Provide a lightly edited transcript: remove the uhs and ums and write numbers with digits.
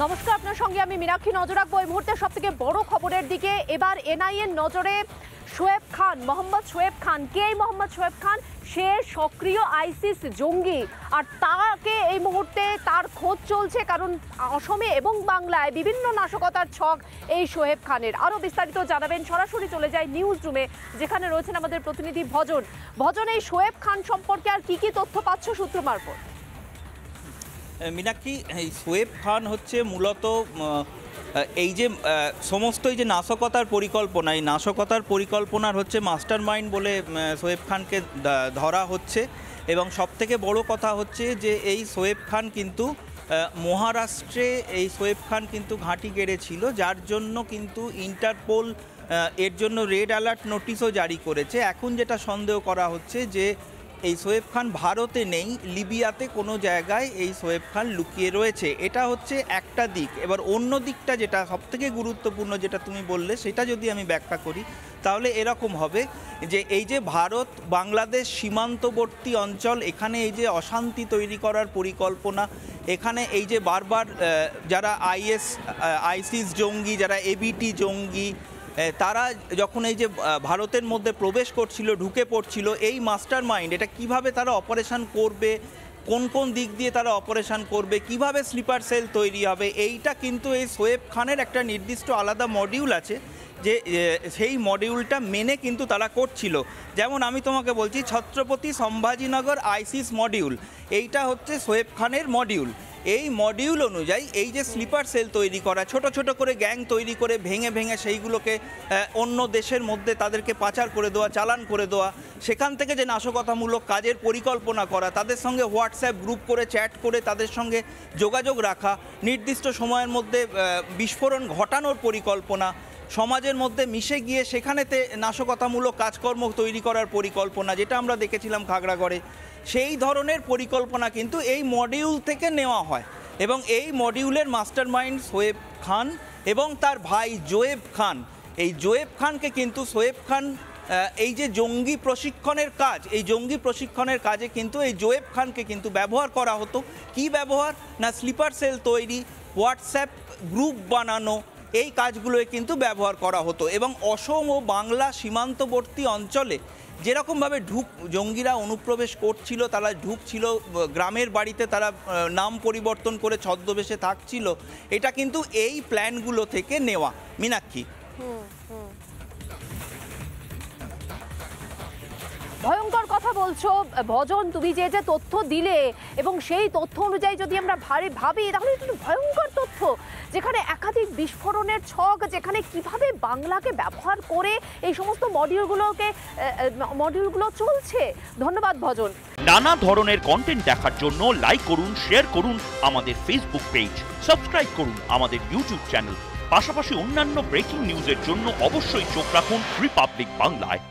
নমস্কার, আপনার সঙ্গে আমি মীনাক্ষী। নজর রাখবো এই মুহূর্তে সবথেকে বড় খবরের দিকে। এবার এনআইএর নজরে শোয়েব খান, মোহাম্মদ শোয়েব খান। কে মোহাম্মদ শোয়েব খান? সে সক্রিয় আইসিস জঙ্গি, আর তাকে এই মুহূর্তে তার খোঁজ চলছে, কারণ অসমে এবং বাংলায় বিভিন্ন নাশকতার ছক এই শোয়েব খানের। আরও বিস্তারিত জানাবেন, সরাসরি চলে যায় নিউজ রুমে, যেখানে রয়েছেন আমাদের প্রতিনিধি ভজন। ভজন, এই শোয়েব খান সম্পর্কে আর কি কি তথ্য পাচ্ছ সূত্র মারফত? মীনাক্ষী, এই শোয়েব খান হচ্ছে মূলত এই যে সমস্ত এই যে নাশকতার পরিকল্পনা, এই নাশকতার পরিকল্পনার হচ্ছে মাস্টার মাইন্ড বলে শোয়েব খানকে ধরা হচ্ছে। এবং সবথেকে বড় কথা হচ্ছে যে এই শোয়েব খান কিন্তু মহারাষ্ট্রে এই শোয়েব খান কিন্তু ঘাঁটি গেড়েছিল, যার জন্য কিন্তু ইন্টারপোল এর জন্য রেড অ্যালার্ট নোটিশও জারি করেছে। এখন যেটা সন্দেহ করা হচ্ছে যে এই শোয়েব খান ভারতে নেই, লিবিয়াতে কোনো জায়গায় এই শোয়েব খান লুকিয়ে রয়েছে। এটা হচ্ছে একটা দিক। এবার অন্য দিকটা যেটা সবথেকে গুরুত্বপূর্ণ, যেটা তুমি বললে, সেটা যদি আমি ব্যাখ্যা করি তাহলে এরকম হবে যে এই যে ভারত বাংলাদেশ সীমান্তবর্তী অঞ্চল, এখানে এই যে অশান্তি তৈরি করার পরিকল্পনা, এখানে এই যে বারবার যারা আইসিস জঙ্গি, যারা এবিটি জঙ্গি, তারা যখন এই যে ভারতের মধ্যে প্রবেশ করছিল, ঢুকে পড়ছিল, এই মাস্টার মাইন্ড এটা কিভাবে তারা অপারেশন করবে, কোন কোন দিক দিয়ে তারা অপারেশন করবে, কিভাবে স্লিপার সেল তৈরি হবে, এইটা কিন্তু এই শোয়েব খানের একটা নির্দিষ্ট আলাদা মডিউল আছে, যে সেই মডিউলটা মেনে কিন্তু তারা করছিল। যেমন আমি তোমাকে বলছি, ছত্রপতি সম্ভাজিনগর আইসিস মডিউল, এইটা হচ্ছে শোয়েব খানের মডিউল। এই মডিউল অনুযায়ী এই যে স্লিপার সেল তৈরি করা, ছোট ছোট করে গ্যাং তৈরি করে ভেঙে ভেঙে সেইগুলোকে অন্য দেশের মধ্যে তাদেরকে পাচার করে দেওয়া, চালান করে দেওয়া, সেখান থেকে যে নাশকতামূলক কাজের পরিকল্পনা করা, তাদের সঙ্গে হোয়াটসঅ্যাপ গ্রুপ করে চ্যাট করে তাদের সঙ্গে যোগাযোগ রাখা, নির্দিষ্ট সময়ের মধ্যে বিস্ফোরণ ঘটানোর পরিকল্পনা, সমাজের মধ্যে মিশে গিয়ে সেখানেতে নাশকতামূলক কাজকর্ম তৈরি করার পরিকল্পনা, যেটা আমরা দেখেছিলাম খাগড়াগড়ে, সেই ধরনের পরিকল্পনা কিন্তু এই মডিউল থেকে নেওয়া হয়। এবং এই মডিউলের মাস্টার মাইন্ড শোয়েব খান এবং তার ভাই জোয়েব খান। এই জোয়েব খানকে কিন্তু শোয়েব খান এই যে জঙ্গি প্রশিক্ষণের কাজ, এই জঙ্গি প্রশিক্ষণের কাজে কিন্তু এই জোয়েব খানকে কিন্তু ব্যবহার করা হতো। কি ব্যবহার? না, স্লিপার সেল তৈরি, হোয়াটসঅ্যাপ গ্রুপ বানানো, এই কাজগুলোয় কিন্তু ব্যবহার করা হতো। এবং অসম ও বাংলা সীমান্তবর্তী অঞ্চলে যেরকমভাবে জঙ্গিরা অনুপ্রবেশ করছিল, তারা ঢুকছিল গ্রামের বাড়িতে, তারা নাম পরিবর্তন করে ছদ্মবেশে থাকছিল, এটা কিন্তু এই প্ল্যানগুলো থেকে নেওয়া। মীনাক্ষী, ভয়ঙ্কর কথা বলছো ভজন, তুমি যে যে তথ্য দিলে, এবং সেই তথ্য অনুযায়ী যদি আমরা ভাবি, তাহলে একটু ভয়ঙ্কর তথ্য, যেখানে একাধিক বিস্ফোরণের ছক, যেখানে কিভাবে বাংলাকে ব্যবহার করে এই সমস্ত মডিউলগুলো চলছে। ধন্যবাদ ভজন। নানা ধরনের কন্টেন্ট দেখার জন্য লাইক করুন, শেয়ার করুন আমাদের ফেসবুক পেজ, সাবস্ক্রাইব করুন আমাদের ইউটিউব চ্যানেল। পাশাপাশি অন্যান্য ব্রেকিং নিউজের জন্য অবশ্যই চোখ রাখুন রিপাবলিক বাংলায়।